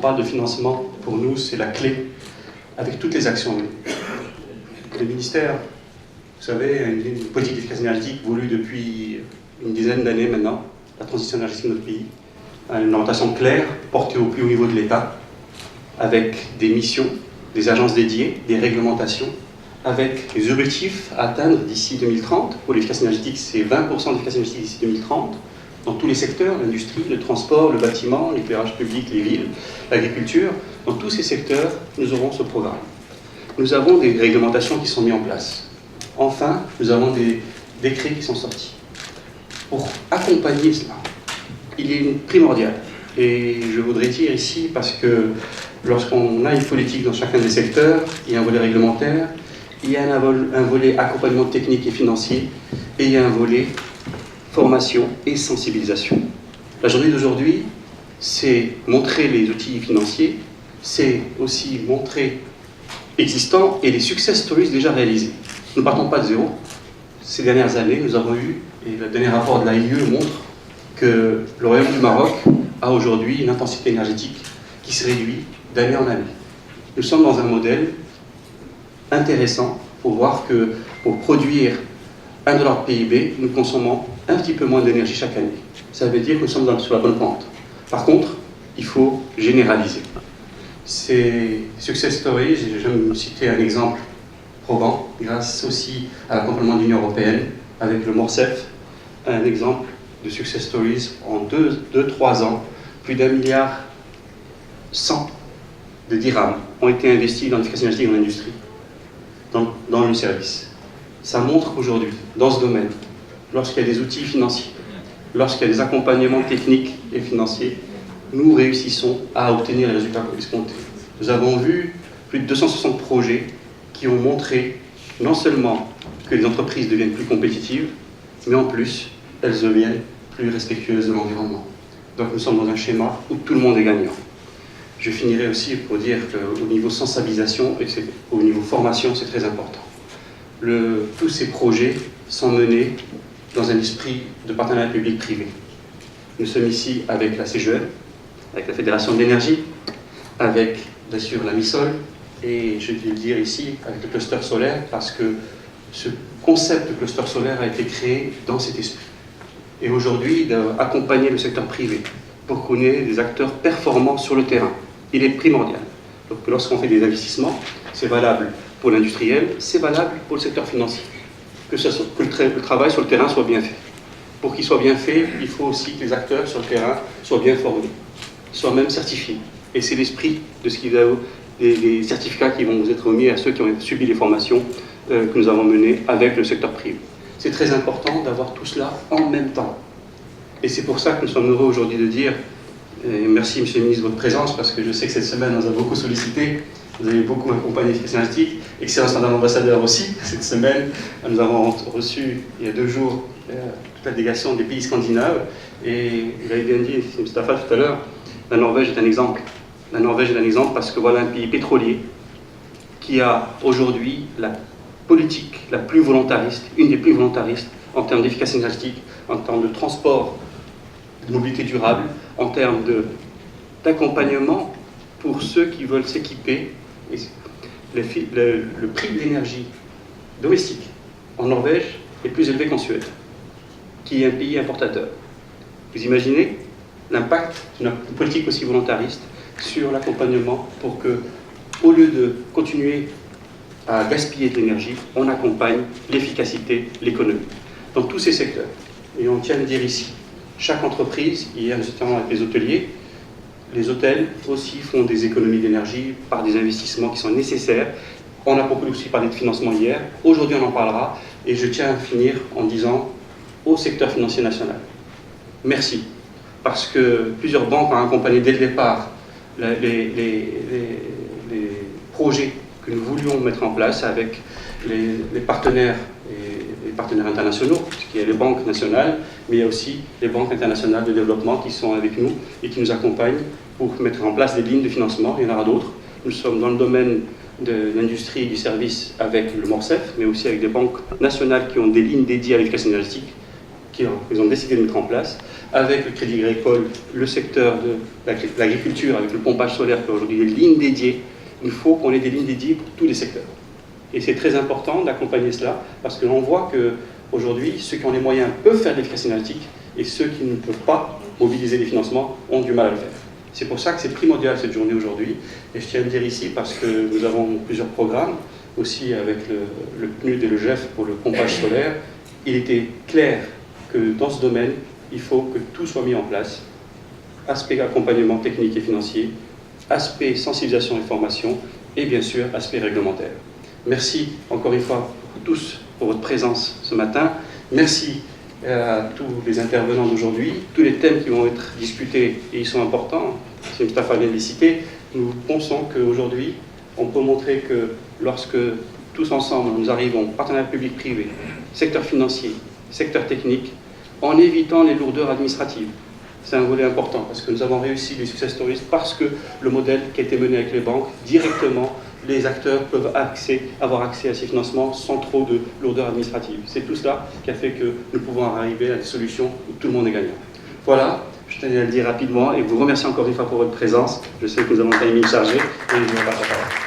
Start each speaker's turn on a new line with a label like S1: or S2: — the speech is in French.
S1: parle de financement, pour nous, c'est la clé avec toutes les actions menées. Le ministère, vous savez, a une politique d'efficacité énergétique voulue depuis une dizaine d'années maintenant, la transition énergétique de notre pays, une orientation claire, portée au plus haut niveau de l'État, avec des missions, des agences dédiées, des réglementations, avec des objectifs à atteindre d'ici 2030. Pour l'efficacité énergétique, c'est 20% d'efficacité énergétique d'ici 2030, dans tous les secteurs, l'industrie, le transport, le bâtiment, l'éclairage public, les villes, l'agriculture. Dans tous ces secteurs, nous aurons ce programme. Nous avons des réglementations qui sont mises en place. Enfin, nous avons des décrets qui sont sortis. Pour accompagner cela, il est primordial, et je voudrais dire ici, parce que lorsqu'on a une politique dans chacun des secteurs, il y a un volet réglementaire, il y a un volet accompagnement technique et financier, et il y a un volet formation et sensibilisation. La journée d'aujourd'hui, c'est montrer les outils financiers, c'est aussi montrer existants et les success stories déjà réalisés. Nous ne partons pas de zéro. Ces dernières années, nous avons eu, et le dernier rapport de l'AIE montre que le Royaume du Maroc a aujourd'hui une intensité énergétique qui se réduit d'année en année. Nous sommes dans un modèle intéressant pour voir que pour produire $1 de PIB, nous consommons un petit peu moins d'énergie chaque année. Ça veut dire que nous sommes sur la bonne pente. Par contre, il faut généraliser. Ces success stories, j'aime citer un exemple probant, grâce aussi à l'accompagnement de l'Union européenne, avec le MORCEF, un exemple de success stories en 2-3 ans, plus d'1,1 milliard de dirhams ont été investis dans l'efficacité énergétique dans l'industrie, dans le service. Ça montre qu'aujourd'hui, dans ce domaine, lorsqu'il y a des outils financiers, lorsqu'il y a des accompagnements techniques et financiers, nous réussissons à obtenir les résultats escomptés. Nous avons vu plus de 260 projets qui ont montré non seulement que les entreprises deviennent plus compétitives, mais en plus, elles deviennent plus respectueuses de l'environnement. Donc nous sommes dans un schéma où tout le monde est gagnant. Je finirai aussi pour dire qu'au niveau sensibilisation et au niveau formation, c'est très important. Tous ces projets sont menés dans un esprit de partenariat public-privé. Nous sommes ici avec la CGE, avec la Fédération de l'énergie, avec bien sûr la MISOL, et je vais le dire ici avec le cluster solaire, parce que ce concept de cluster solaire a été créé dans cet esprit. Et aujourd'hui, d'accompagner le secteur privé pour qu'on ait des acteurs performants sur le terrain, il est primordial. Donc lorsqu'on fait des investissements, c'est valable pour l'industriel, c'est valable pour le secteur financier. Que le travail sur le terrain soit bien fait. Pour qu'il soit bien fait, il faut aussi que les acteurs sur le terrain soient bien formés, soient même certifiés. Et c'est l'esprit de ce qui va des certificats qui vont vous être remis à ceux qui ont subi les formations que nous avons menées avec le secteur privé. C'est très important d'avoir tout cela en même temps. Et c'est pour ça que nous sommes heureux aujourd'hui de dire, et merci Monsieur le Ministre de votre présence, parce que je sais que cette semaine on nous a beaucoup sollicité, vous avez beaucoup accompagné l'efficacité énergétique, excellence Madame l'ambassadeur aussi. Cette semaine, nous avons reçu, il y a 2 jours, toute la délégation des pays scandinaves, et vous avez bien dit, Mustafa tout à l'heure, la Norvège est un exemple. La Norvège est un exemple parce que voilà un pays pétrolier qui a aujourd'hui la politique la plus volontariste, une des plus volontaristes en termes d'efficacité énergétique, en termes de transport, de mobilité durable, en termes d'accompagnement pour ceux qui veulent s'équiper. Le prix de l'énergie domestique en Norvège est plus élevé qu'en Suède, qui est un pays importateur. Vous imaginez l'impact d'une politique aussi volontariste sur l'accompagnement pour que, au lieu de continuer à gaspiller de l'énergie, on accompagne l'efficacité, l'économie, dans tous ces secteurs. Et on tient à le dire ici, chaque entreprise, hier notamment avec les hôteliers, les hôtels aussi font des économies d'énergie par des investissements qui sont nécessaires. On a beaucoup aussi parlé de financement hier, aujourd'hui on en parlera, et je tiens à finir en disant au secteur financier national, merci, parce que plusieurs banques ont accompagné dès le départ les projets que nous voulions mettre en place avec les partenaires et les partenaires internationaux, qui est les banques nationales, mais il y a aussi les banques internationales de développement qui sont avec nous et qui nous accompagnent pour mettre en place des lignes de financement. Il y en aura d'autres. Nous sommes dans le domaine de l'industrie et du service avec le MORCEF, mais aussi avec des banques nationales qui ont des lignes dédiées à l'efficacité énergétique. qu'ils ont décidé de mettre en place, avec le Crédit Agricole, le secteur de l'agriculture, avec le pompage solaire qui a aujourd'hui des lignes dédiées. Il faut qu'on ait des lignes dédiées pour tous les secteurs. Et c'est très important d'accompagner cela, parce que l'on voit qu'aujourd'hui, ceux qui ont les moyens peuvent faire de l'efficacité énergétique, et ceux qui ne peuvent pas mobiliser des financements ont du mal à le faire. C'est pour ça que c'est primordial cette journée aujourd'hui, et je tiens à le dire ici parce que nous avons plusieurs programmes, aussi avec le PNUD et le GEF pour le pompage solaire. Il était clair que dans ce domaine, il faut que tout soit mis en place. Aspect accompagnement technique et financier, aspect sensibilisation et formation, et bien sûr, aspect réglementaire. Merci encore une fois tous pour votre présence ce matin. Merci à tous les intervenants d'aujourd'hui. Tous les thèmes qui vont être discutés, et ils sont importants, c'est Mustapha vient de les citer. Nous pensons qu'aujourd'hui, on peut montrer que lorsque tous ensemble nous arrivons, partenariat public-privé, secteur financier, secteur technique, en évitant les lourdeurs administratives. C'est un volet important parce que nous avons réussi les success stories parce que le modèle qui a été mené avec les banques, directement, les acteurs peuvent avoir accès à ces financements sans trop de lourdeurs administratives. C'est tout cela qui a fait que nous pouvons arriver à des solutions où tout le monde est gagnant. Voilà, je tenais à le dire rapidement et vous remercie encore une fois pour votre présence. Je sais que nous avons un timing chargé et je vous remercie.